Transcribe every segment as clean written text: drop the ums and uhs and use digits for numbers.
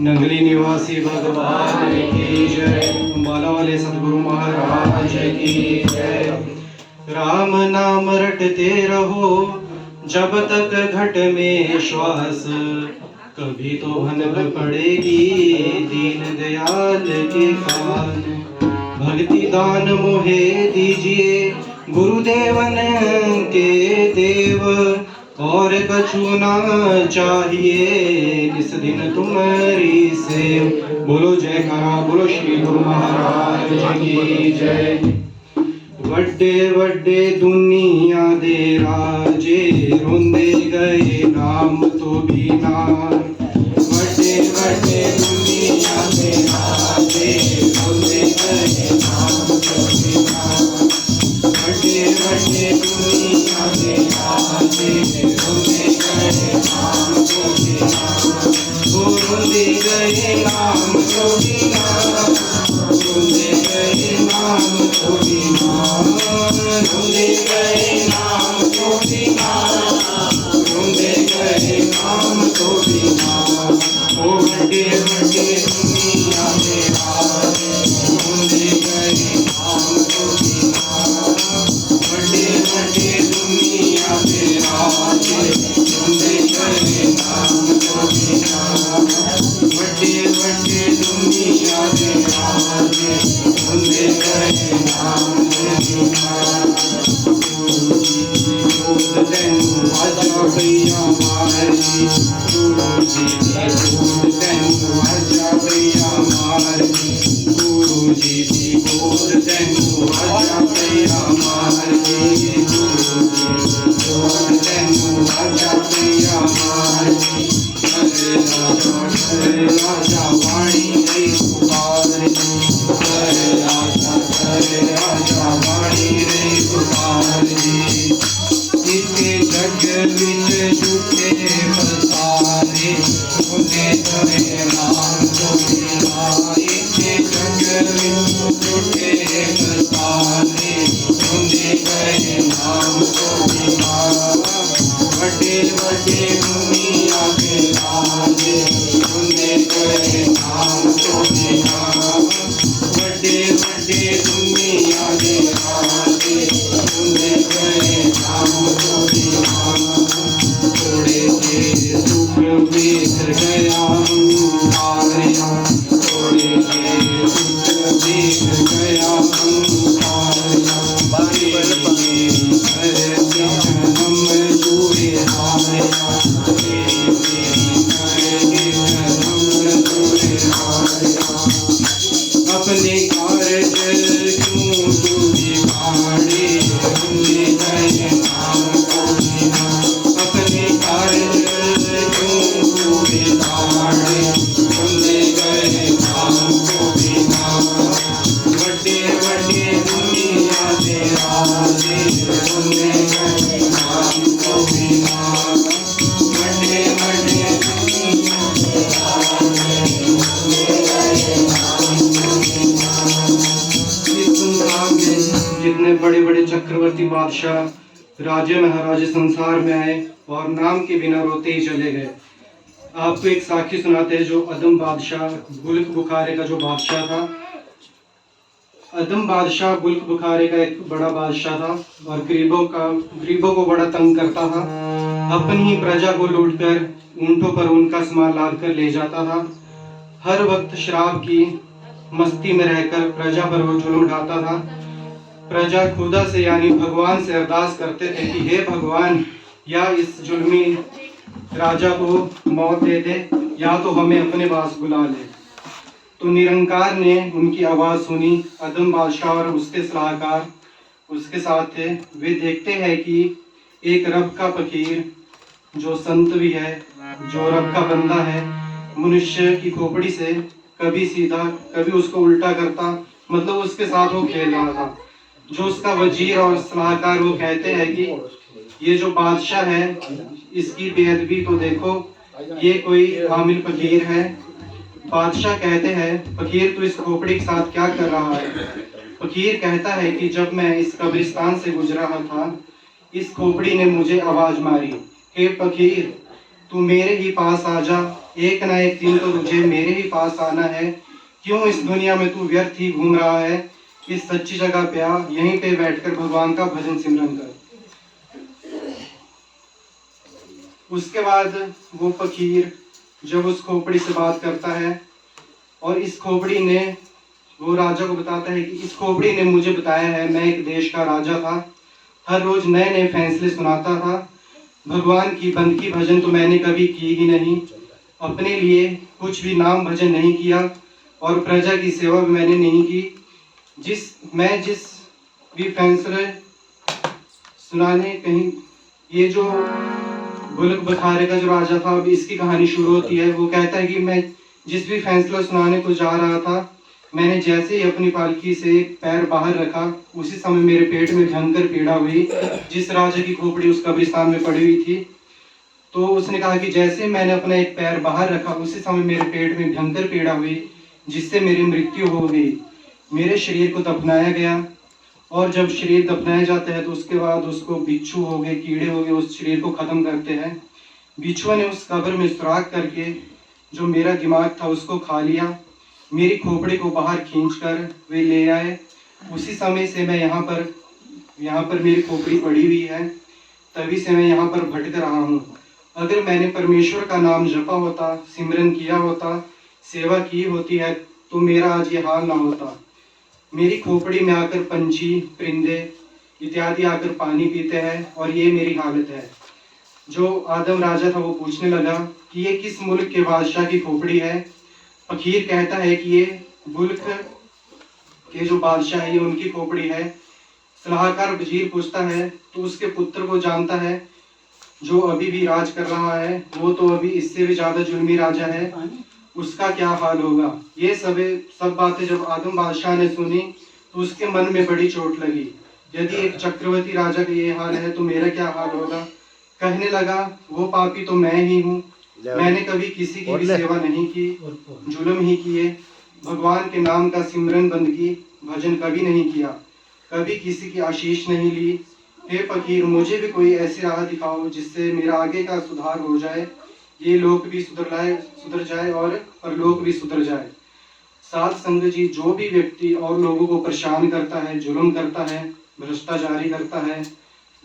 नंगली निवासी भगवान की जय। बाला वाले सदगुरु महाराज की जय। राम नाम रटते रहो जब तक घट में श्वास, कभी तो भनक पड़ेगी दीन दयाल के कान। भक्ति दान मोहे दीजिए गुरुदेवन के देव, और कछु ना चाहिए इस दिन तुम्हारी सेव। बोलो जयकारा, बोलो श्री गुरु महाराज की जय। वड्डे वड्डे दुनिया दे राजे रोंदे गए नाम तो बिना। वड्डे वड्डे दुनिया दे राजे रोंदे गए नाम तो बिना। वड्डे वड्डे दुनिया दे राजे रोंदे गए नाम तो बिना। रोंदे गए नाम तो बिना, रोंदे गए नाम तो बिना, रोंदे गए नाम तो बिना, रोंदे गए नाम तो बिना। ओ वड्डे वड्डे दुनिया दे राजे रोंदे गए नाम तो बिना। वड्डे वड्डे दुनिया दे राजे रोंदे गए नाम तो बिना। वड्डे वड्डे दुनिया दे राजे रोंदे गए नाम तो बिना। आजा भैया मारजी गुरु जी बोल तेनु, आजा भैया मारजी गुरु जी बोल तेनु, आजा भैया मारजी गुरु जी बोल तेनु, आजा भैया मारजी। हरे राजा वाणी रे पुकार, हरे राजा वाणी रे पुकार। इसे जग विच झूठे बसारे उन्हें धरे नाम तो बिना। इसे जग विच झूठे बसारे उन्हें गए नाम तो बिना। वड्डे वड्डे दुनिया के राजे उन्हें गए नाम तो बिना। वड्डे वड्डे दुनिया के राजे उन्हें गए नाम तो बिना। थोड़े से सुख बिखर गया हंकारिया, थोड़े से सुख बिखर गया हंकारिया। हम जुड़े हारिया, तेरी तेरी हम जुड़े हारिया। अपने कारज क्यों तू बिगाड़े उन्हें गए नाम तो बिना। अपने कारज क्यों तू बिगाड़े उन्हें गए नाम तो बिना। वड्डे वड्डे दुनिया दे राजे उन्हें गए नाम तो बिना। वड्डे वड्डे दुनिया दे राजे उन्हें गए नाम तो बिना। इस संसार में जितने बड़े बड़े चक्रवर्ती बादशाह राजे महाराजे संसार में आए और नाम के बिना रोते ही चले गए। आपको एक साखी सुनाते हैं। जो अदम बादशाह गुल्क बुखारे का जो बादशाह था, अदम बादशाह गुल्क बुखारे का एक बड़ा बादशाह था और गरीबों को बड़ा तंग करता था। अपनी ही प्रजा को लूटकर ऊंटों पर उनका सामान लाद कर ले जाता था। हर वक्त शराब की मस्ती में रहकर प्रजा पर वो जुल्म ढाता था। प्रजा खुदा से यानी भगवान से अरदास करते थे कि हे भगवान, या इस जुल्मी राजा को मौत दे दे या तो हमें अपने पास बुला ले। तो निरंकार ने उनकी आवाज़ सुनी। अदम बादशाह और उसके सलाहकार उसके साथ थे। वे देखते हैं कि एक रब का फकीर जो संत भी है, जो रब का बंदा है, मनुष्य की खोपड़ी से कभी सीधा कभी उसको उल्टा करता, मतलब उसके साथ वो खेल रहा था। जो उसका वजीर और सलाहकार वो कहते हैं कि ये जो बादशाह है इसकी बेअदबी तो देखो, ये कोई कामिल फकीर है। बादशाह कहते हैं, फकीर तू इस खोपड़ी के साथ क्या कर रहा है? फकीर कहता है कि जब मैं इस कब्रिस्तान से गुजर रहा था, इस खोपड़ी ने मुझे आवाज मारी, हे फकीर तू मेरे ही पास आ जा, एक ना एक दिन तो तुझे मेरे ही पास आना है। क्यों इस दुनिया में तू व्यर्थ ही घूम रहा है? इस सच्ची जगह पे आ, यहीं पे बैठकर भगवान का भजन सिमरन कर। उसके बाद वो फकीर जब उस खोपड़ी से बात करता है, और इस खोपड़ी ने, वो राजा को बताता है कि इस खोपड़ी ने मुझे बताया है, मैं एक देश का राजा था, हर रोज नए नए फैसले सुनाता था। भगवान की बंदगी भजन तो मैंने कभी की ही नहीं, अपने लिए कुछ भी नाम भजन नहीं किया, और प्रजा की सेवा भी मैंने नहीं की। जिस भी फैसले सुनाने कहीं, ये जो बुलक बखारे का जो राजा था, अब इसकी कहानी शुरू होती है। वो कहता है कि मैं जिस भी फैसला सुनाने को जा रहा था, मैंने जैसे ही अपनी पालकी से एक पैर बाहर रखा, उसी समय मेरे पेट में भयंकर पीड़ा हुई। जिस राजा की खोपड़ी उस कब्रिस्तान में पड़ी हुई थी, तो उसने कहा कि जैसे मैंने अपना एक पैर बाहर रखा, उसी समय मेरे पेट में भयंकर पीड़ा हुई, जिससे मेरी मृत्यु हो गई। मेरे शरीर को दफनाया गया, और जब शरीर दफनाया जाता है तो उसके बाद उसको बिच्छू हो गए, कीड़े हो गए, उस शरीर को खत्म करते हैं। बिच्छुओं ने उस कब्र में सुराख करके जो मेरा दिमाग था उसको खा लिया। मेरी खोपड़ी को बाहर खींचकर वे ले आए। उसी समय से मैं यहाँ पर मेरी खोपड़ी पड़ी हुई है, तभी से मैं यहाँ पर भटक रहा हूँ। अगर मैंने परमेश्वर का नाम जपा होता, सिमरन किया होता, सेवा की होती है, तो मेरा आज ये हाल ना होता। मेरी खोपड़ी में आकर पंछी, परिंदे इत्यादि आकर पानी पीते हैं, और ये मेरी हालत है। जो आदम राजा था वो पूछने लगा कि ये किस मुल्क के बादशाह की खोपड़ी है? फकीर कहता है कि ये मुल्क के जो बादशाह है, ये उनकी खोपड़ी है। सलाहकार वजीर पूछता है तो उसके पुत्र को जानता है, जो अभी भी राज कर रहा है, वो तो अभी इससे भी ज्यादा जुल्मी राजा है, उसका क्या हाल होगा? ये सब बातें जब आदम बादशाह ने सुनी तो उसके मन में बड़ी चोट लगी। यदि एक चक्रवर्ती राजा का ये हाल है तो मेरा क्या हाल होगा? कहने लगा, वो पापी तो मैं ही हूँ, मैंने कभी किसी की भी सेवा नहीं की, जुल्म ही किए, भगवान के नाम का सिमरन बंदगी भजन कभी नहीं किया, कभी किसी की आशीष नहीं ली। हे फकीर, मुझे भी कोई ऐसी राह दिखाओ जिससे मेरा आगे का सुधार हो जाए, ये लोक भी सुधर जाए और परलोक भी सुधर जाए। साथ संग जी, जो भी व्यक्ति और लोगों को परेशान करता है, जुल्म करता है, भ्रष्टाचारी करता है,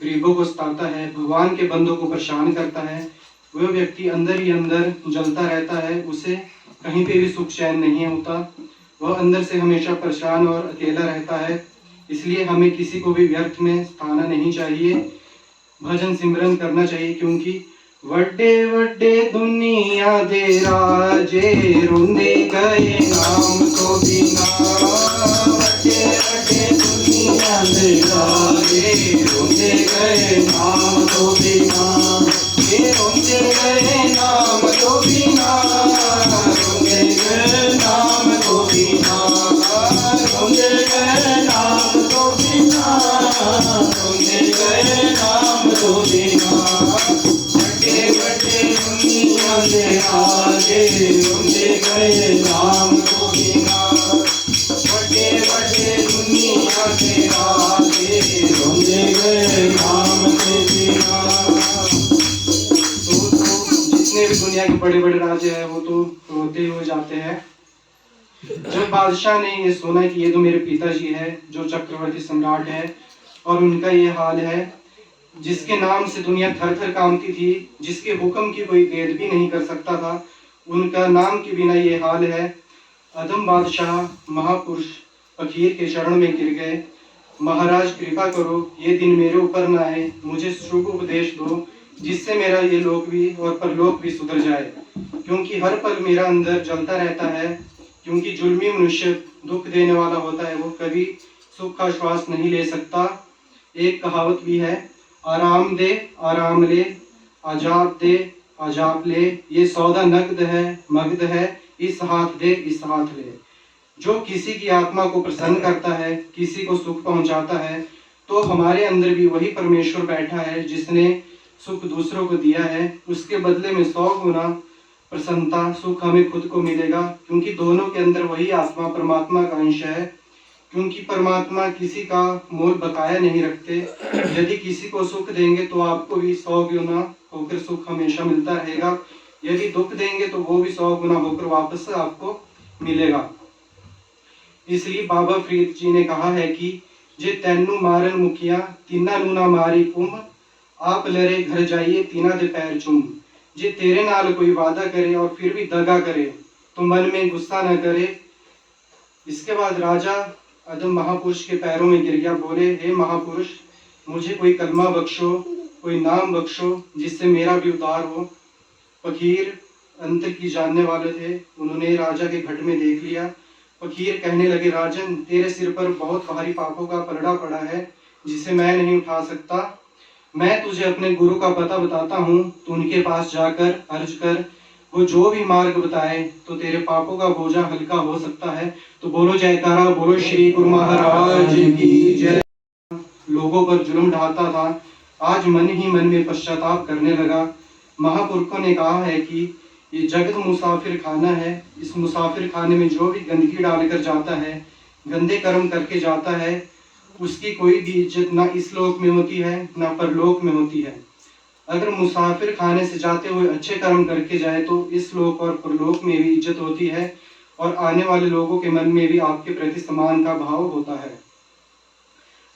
गरीबों को सताता है, भगवान के बंदों को परेशान करता है, वह व्यक्ति अंदर ही अंदर जलता रहता है, उसे कहीं पे भी सुख चैन नहीं होता, वह अंदर से हमेशा परेशान और अकेला रहता है। इसलिए हमें किसी को भी व्यर्थ में स्थाना नहीं चाहिए, भजन सिमरन करना चाहिए, क्योंकि वड्डे वड्डे दुनिया दे राजे रोंदे गए नाम तो बिना, वड्डे वड्डे दुनिया दे राजे रोंदे गए नाम तो बिना, ये रोंदे गए नाम तो बिना, रोंदे गए नाम तो बिना, रोंदे गए नाम तो बिना, रोंदे गए नाम तो बिना, बड़े बड़े दुनिया दे आगे रोंदे गए नाम तो बिना, बड़े बड़े दुनिया दे आगे रोंदे गए नाम तो बिना। जितने भी दुनिया के बड़े बड़े राजे हैं वो तो रोते हुए जाते हैं। जब बादशाह ने ये सुना कि ये तो मेरे पिताजी है, जो चक्रवर्ती सम्राट है, और उनका ये हाल है, जिसके नाम से दुनिया थर थर कांपती थी, जिसके हुक्म की कोई भेद भी नहीं कर सकता था, उनका नाम के बिना ये हाल है। अदम बादशाह महापुरुष फकीर के चरण में गिर गए। महाराज कृपा करो, ये दिन मेरे ऊपर न आए, मुझे शुभ उपदेश दो, जिससे मेरा ये लोक भी और परलोक भी सुधर जाए, क्योंकि हर पल मेरा अंदर जलता रहता है। क्योंकि जुल्मी मनुष्य दुख देने वाला होता है, वो कभी सुख का श्वास नहीं ले सकता। एक कहावत भी है, आराम दे आराम ले, आजाब दे आजाब ले, ये सौदा नगद है मगद है, इस हाथ दे इस हाथ ले। जो किसी की आत्मा को प्रसन्न करता है, किसी को सुख पहुंचाता है, तो हमारे अंदर भी वही परमेश्वर बैठा है जिसने सुख दूसरों को दिया है। उसके बदले में 100 गुना प्रसन्नता सुख हमें खुद को मिलेगा, क्योंकि दोनों के अंदर वही आत्मा परमात्मा का अंश है। क्योंकि परमात्मा किसी का मोल बकाया नहीं रखते। यदि किसी को सुख देंगे तो आपको भी 100 गुना होकर सुख हमेशा मिलता रहेगा। यदि दुख देंगे तो वो भी 100 गुना होकर वापस आपको मिलेगा। इसलिए बाबा फरीद जी ने कहा है कि जे तैनू मारन मुखिया तिना नू ना मारी कुम, आप लरे घर जाइए तीना दे पैर चूम। जे तेरे नाल कोई वादा करे और फिर भी दगा करे तो मन में गुस्सा न करे। इसके बाद राजा अदम महापुरुष के पैरों में गिर गया, बोले हे महापुरुष, मुझे कोई कलमा बख्शो, कोई नाम बख्शो जिससे मेरा भी उद्धार हो। फकीर अंतर की जानने वाले थे, उन्होंने राजा के घट में देख लिया। फकीर कहने लगे, राजन तेरे सिर पर बहुत भारी पापों का पलड़ा पड़ा है जिसे मैं नहीं उठा सकता। मैं तुझे अपने गुरु का पता बताता हूँ, तू उनके पास जाकर अर्ज कर, वो जो भी मार्ग बताए तो तेरे पापों का बोझा हल्का हो सकता है। तो बोलो जयकारा, बोलो श्री गुरु महाराज की जय। लोगों पर जुल्म ढाता था, आज मन ही मन में पश्चाताप करने लगा। महापुरुषों ने कहा है कि ये जगत मुसाफिर खाना है, इस मुसाफिर खाने में जो भी गंदगी डालकर जाता है, गंदे कर्म करके जाता है, उसकी कोई भी इज्जत ना इस लोक में होती है ना परलोक में होती है। अगर मुसाफिर खाने से जाते हुए अच्छे कर्म करके जाए तो इस लोक और परलोक में भी इज्जत होती है और आने वाले लोगों के मन में भी आपके प्रति सम्मान का भाव होता है।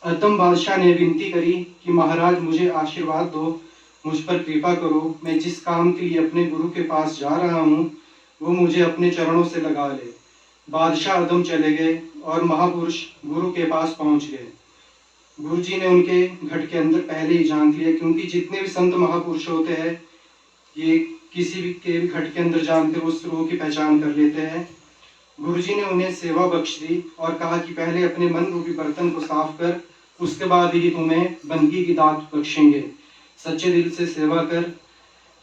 अदम बादशाह ने विनती करी कि महाराज मुझे आशीर्वाद दो, मुझ पर कृपा करो, मैं जिस काम के लिए अपने गुरु के पास जा रहा हूँ वो मुझे अपने चरणों से लगा ले। बादशाह अदम चले गए और महापुरुष गुरु के पास पहुंच गए। गुरु जी ने उनके घट के अंदर पहले ही झांक लिया, क्योंकि जितने भी संत महापुरुष होते हैं ये किसी भी के घट के अंदर जानकर उस रूह की पहचान कर लेते हैं। गुरु जी ने उन्हें सेवा बख्श दी और कहा कि पहले अपने मन रूपी बर्तन को साफ कर, उसके बाद ही तुम्हें बंदगी की दात बख्शेंगे। सच्चे दिल से सेवा कर।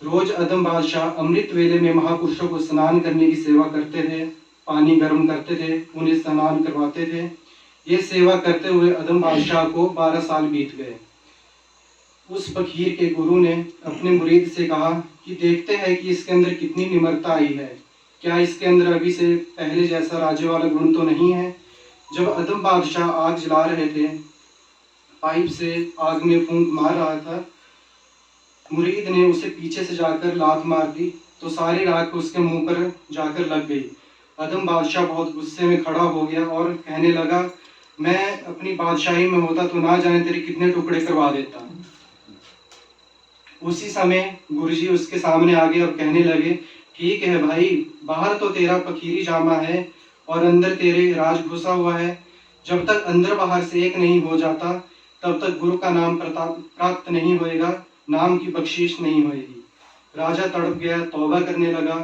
रोज अदम बादशाह अमृत वेले में महापुरुषों को स्नान करने की सेवा करते थे, पानी गर्म करते थे, उन्हें स्नान करवाते थे। ये सेवा करते हुए अदम बादशाह को 12 साल बीत गए। उस फकीर के गुरु ने अपने मुरीद से कहा कि देखते हैं कि इसके अंदर कितनी निम्रता आई है, क्या इसके अंदर अभी से पहले जैसा राजे वाला गुण तो नहीं है। जब अदम बादशाह आग जला रहे थे, पाइप से आग में फूंक मार रहा था, मुरीद ने उसे पीछे से जाकर लात मार दी तो सारी राख उसके मुंह पर जाकर लग गई। अदम बादशाह बहुत गुस्से में खड़ा हो गया और कहने लगा, मैं अपनी बादशाही में होता तो ना जाने तेरे कितने टुकड़े करवा देता। उसी समय गुरुजी उसके सामने आ गए और कहने लगे, ठीक है भाई, बाहर तो तेरा फकीरी जामा है और अंदर तेरे राज घुसा हुआ है। जब तक अंदर बाहर से एक नहीं हो जाता तब तक गुरु का नाम प्राप्त नहीं होएगा, नाम की बख्शीश नहीं होएगी। राजा तड़प गया, तौबा करने लगा,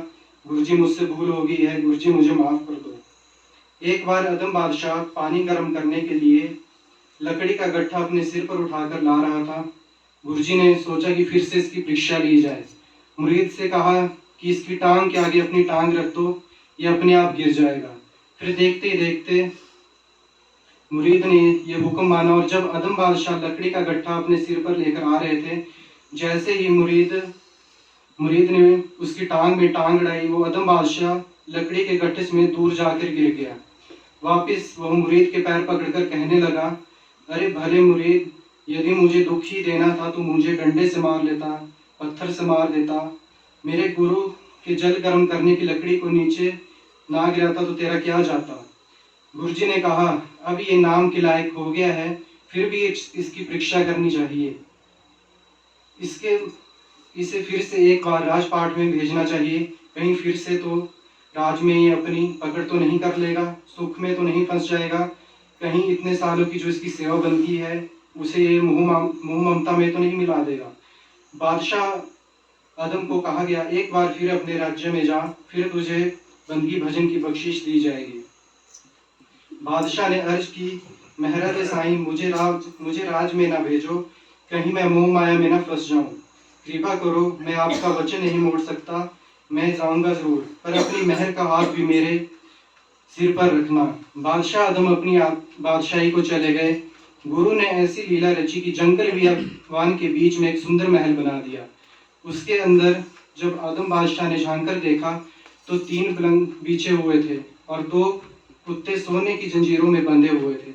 गुरुजी मुझसे भूल हो गई है, गुरुजी मुझे माफ कर दो। एक बार अदम बादशाह पानी गर्म करने के लिए लकड़ी का गट्ठा अपने सिर पर उठाकर ला रहा था। गुरुजी ने सोचा कि फिर से इसकी परीक्षा ली जाए। मुरीद से कहा कि इसकी टांग के आगे अपनी टांग रख दो, ये अपने आप गिर जाएगा। फिर देखते ही देखते मुरीद ने यह हुक्म माना और जब अदम बादशाह लकड़ी का गट्ठा अपने सिर पर लेकर आ रहे थे, जैसे ही मुरीद ने उसकी टांग में टांग अड़ाई, वो अदम बादशाह लकड़ी के गट्ठे में दूर जाकर गिर गया। वापिस वह मुरीद के पैर पकड़कर कहने लगा, अरे भले मुरीद, यदि मुझे दुख ही देना था तो मुझे डंडे से मार लेता, पत्थर से मार देता। मेरे गुरु के जल गर्म करने की लकड़ी को नीचे ना गिराता तो तेरा क्या जाता। गुरुजी ने कहा, अब ये नाम के लायक हो गया है, फिर भी इसकी परीक्षा करनी चाहिए। इसे फिर से एक बार राजपाट में भेजना चाहिए, कहीं फिर से तो राज में ये अपनी पकड़ तो नहीं कर लेगा, सुख में तो नहीं फंस जाएगा, कहीं इतने सालों की जो इसकी सेवा बंदी है उसे ये मोह ममता में तो नहीं मिला देगा। बादशाह अदम को कहा गया, एक बार फिर अपने राज्य में जा, फिर तुझे बंदगी भजन की बख्शीश दी जाएगी। बादशाह ने अर्ज की, महराज साईं, मुझे राज में ना भेजो, कहीं मैं मोह माया में ना फंस जाऊं। कृपा करो, मैं आपका वचन नहीं मोड़ सकता, मैं जाऊंगा जरूर, पर अपनी महर का हाथ भी मेरे सिर पर रखना। बादशाह आदम अपनी बादशाही को चले गए। गुरु ने ऐसी लीला रची कि जंगल बियाबान के बीच में एक सुंदर महल बना दिया। उसके अंदर जब आदम बादशाह ने झांक कर देखा तो 3 पलंग बिछे हुए थे और 2 कुत्ते सोने की जंजीरों में बंधे हुए थे।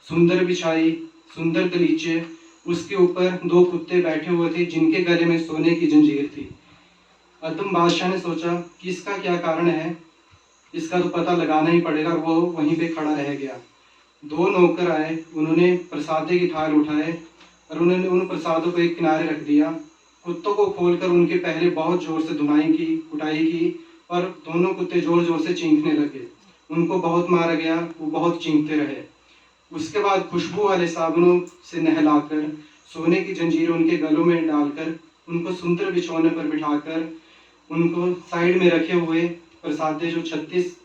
सुंदर बिछाई, सुंदर गलीचे, उसके ऊपर 2 कुत्ते बैठे हुए थे जिनके गले में सोने की जंजीर थी। अदम बादशाह ने सोचा कि इसका क्या कारण है, इसका तो पता लगाना ही पड़ेगा। वो वहीं पे खड़ा रह गया। 2 नौकर आए, उन्होंने प्रसादे की थाल उठाए और उन्होंने उन प्रसादों को एक किनारे रख दिया। कुत्तों को खोलकर उनके पहले बहुत जोर से धुनाई की, कुटाई की और दोनों कुत्ते जोर जोर से चींकने लगे। उनको बहुत मारा गया, वो बहुत चींकते रहे। उसके बाद खुशबू वाले साबुनों से नहलाकर, सोने की जंजीरें उनके गलों में डालकर, उनको सुंदर बिछौने पर बिठाकर, उनको साइड में रखे हुए प्रसादे जो 36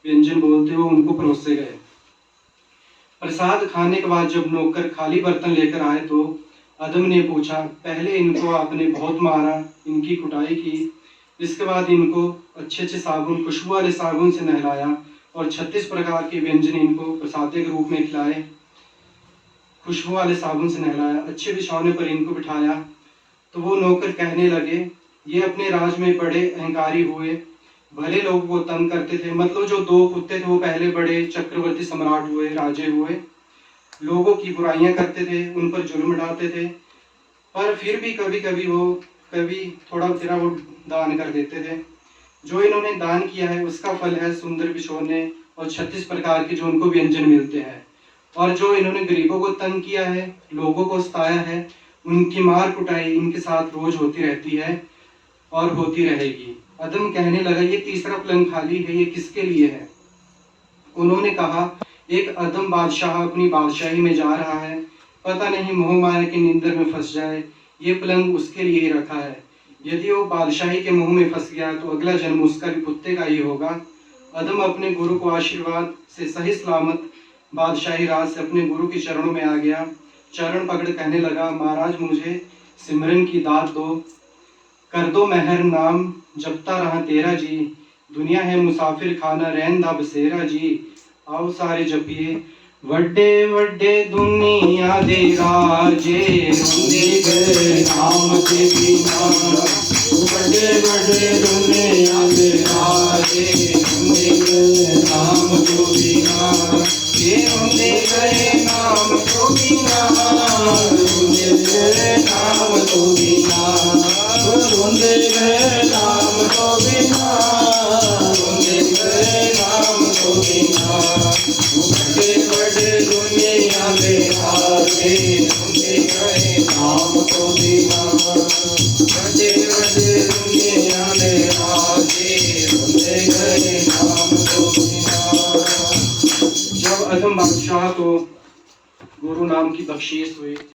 व्यंजन बोलते वो उनको परोसे गए। प्रसाद खाने के बाद जब नौकर खाली बर्तन लेकर आए तो अदम ने पूछा, पहले इनको आपने बहुत मारा, इनकी कुटाई की, इसके बाद इनको अच्छे अच्छे साबुन, खुशबू वाले साबुन से नहलाया और 36 प्रकार के व्यंजन इनको प्रसादे के रूप में खिलाए, खुशबू वाले साबुन से नहलाया, अच्छे बिछौने पर इनको बिठाया। तो वो नौकर कहने लगे, ये अपने राज में बड़े अहंकारी हुए, भले लोगों को तंग करते थे। मतलब जो 2 कुत्ते थे वो पहले बड़े चक्रवर्ती सम्राट हुए, राजे हुए, लोगों की बुराइयां करते थे, उन पर जुल्म ढाते थे, पर फिर भी कभी कभी वो कभी थोड़ा तेरा वो दान कर देते थे। जो इन्होंने दान किया है उसका फल है सुंदर बिछौने और 36 प्रकार के जो उनको व्यंजन मिलते हैं। और जो इन्होंने गरीबों को तंग किया है, लोगों को सताया है, उनकी मार कुटाई इनके साथ रोज होती रहती है और होती रहेगी। अदम कहने लगा, ये तीसरा पलंग खाली है, ये किसके लिए है? उन्होंने कहा, एक अदम बादशाह अपनी बादशाही में जा रहा है, पता नहीं मोह माया के नींदर में फंस जाए, ये पलंग उसके लिए ही रखा है। यदि वो बादशाही के मुंह में फंस गया तो अगला जन्म उसका भी कुत्ते का ही होगा। अदम अपने गुरु को आशीर्वाद से सही सलामत बादशाही राज से अपने गुरु के चरणों में आ गया। चरण पकड़ कहने लगा, महाराज मुझे सिमरन की दात दो, कर दो मेहर, नाम जपता रहा तेरा जी, दुनिया है मुसाफिर खाना, रहंदा बसेरा जी, आओ सारे जपिए। वड्डे वड्डे दुनिया दे राजे, रोंदे गए नाम के बिना, वड्डे वड्डे दुनिया दे राजे, रोंदे गए नाम को बिना, ये रोंदे गए नाम को बिना, रोंदे गए नाम को बिना, रोंदे गए नाम को बिना, रोंदे गए नाम को बिना। बड़े बड़े दुनिया में आगे, रोंदे गए नाम को बिना, बड़े बड़े दुनिया में आगे, रोंदे गए नाम को बिना। जब अदम बादशाह को गुरु नाम की बख्शीश हुई